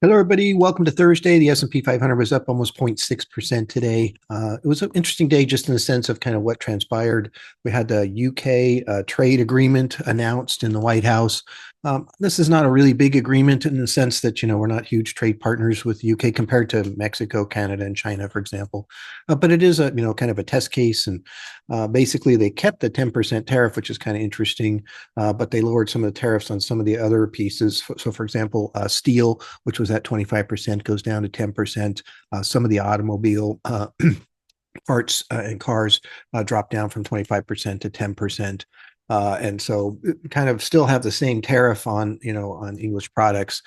Hello, everybody. Welcome to Thursday. The S&P 500 was up almost 0.6% today. It was an interesting day just in the sense of kind of what transpired. We had the UK trade agreement announced in the White House. This is not a really big agreement in the sense that, we're not huge trade partners with the UK compared to Mexico, Canada, and China, for example. But it is a, kind of a test case. And basically, they kept the 10% tariff, which is kind of interesting, but they lowered some of the tariffs on some of the other pieces. So, for example, steel, which was at 25%, goes down to 10%. Some of the automobile parts and cars drop down from 25% to 10%. And so kind of still have the same tariff on, on English products.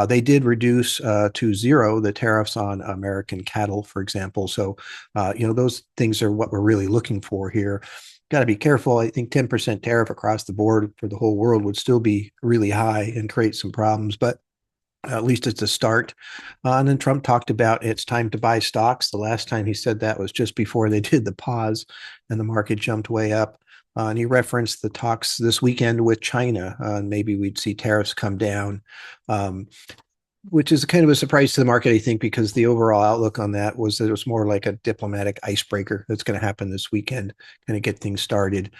They did reduce to zero the tariffs on American cattle, for example. So, those things are what we're really looking for here. Got to be careful. I think 10% tariff across the board for the whole world would still be really high and create some problems. But at least it's a start. And then Trump talked about it's time to buy stocks. The last time he said that was just before they did the pause and the market jumped way up. And he referenced the talks this weekend with China. And maybe we'd see tariffs come down, which is kind of a surprise to the market, I think, because the overall outlook on that was that it was more like a diplomatic icebreaker that's going to happen this weekend, kind of get things started.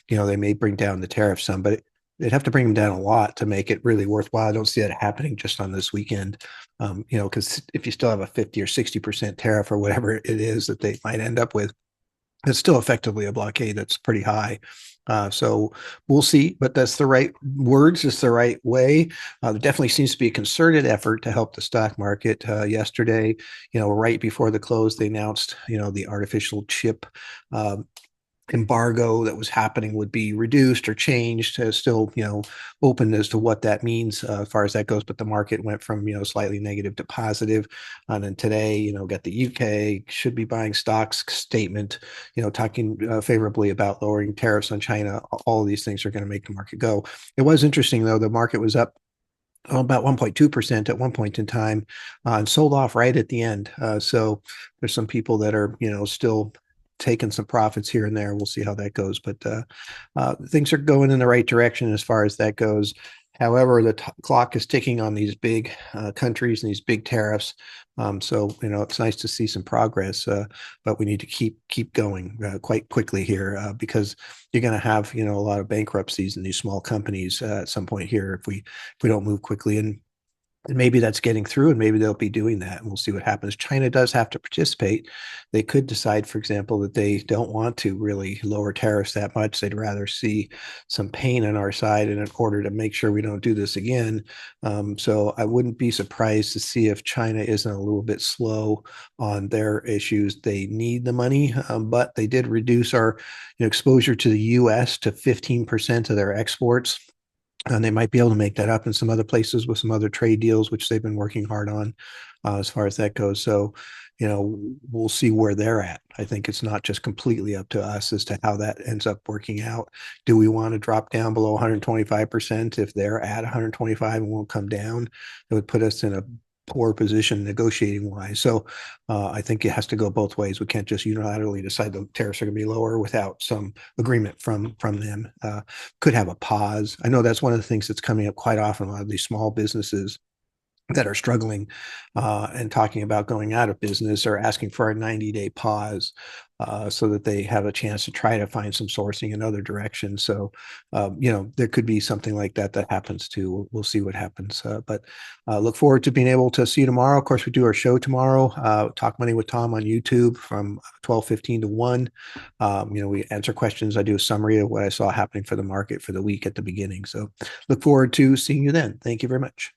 They may bring down the tariff some, but they'd have to bring them down a lot to make it really worthwhile. I don't see that happening just on this weekend, because if you still have a 50 or 60% tariff or whatever it is that they might end up with, it's still effectively a blockade that's pretty high. So we'll see, but that's the right words. It's the right way. There definitely seems to be a concerted effort to help the stock market. Yesterday, right before the close, they announced, the artificial chip embargo that was happening would be reduced or changed. Still, open as to what that means as far as that goes. But the market went from, slightly negative to positive. And then today, got the UK should be buying stocks statement, talking favorably about lowering tariffs on China. All of these things are going to make the market go. It was interesting, though. The market was up about 1.2% at one point in time and sold off right at the end. So there's some people that are, still taking some profits here and there. We'll see how that goes, but things are going in the right direction as far as that goes. However, the clock is ticking on these big countries and these big tariffs. So it's nice to see some progress, but we need to keep going quite quickly here because you're going to have a lot of bankruptcies in these small companies at some point here if we don't move quickly. And maybe that's getting through, and maybe they'll be doing that, and we'll see what happens. China does have to participate. They could decide, for example, that they don't want to really lower tariffs that much. They'd rather see some pain on our side in order to make sure we don't do this again. So I wouldn't be surprised to see if China isn't a little bit slow on their issues. They need the money, but they did reduce our exposure to the U.S. to 15% of their exports. And they might be able to make that up in some other places with some other trade deals, which they've been working hard on as far as that goes. So, we'll see where they're at. I think it's not just completely up to us as to how that ends up working out. Do we want to drop down below 125% if they're at 125 and won't come down? It would put us in a poor position negotiating wise. So I think it has to go both ways. We can't just unilaterally decide the tariffs are going to be lower without some agreement from them. Could have a pause. I know that's one of the things that's coming up quite often. A lot of these small businesses that are struggling and talking about going out of business or asking for a 90-day pause so that they have a chance to try to find some sourcing in other directions. So, there could be something like that happens too. We'll see what happens. But look forward to being able to see you tomorrow. Of course, we do our show tomorrow, Talk Money with Tom on YouTube from 12:15 to 1. We answer questions. I do a summary of what I saw happening for the market for the week at the beginning. So look forward to seeing you then. Thank you very much.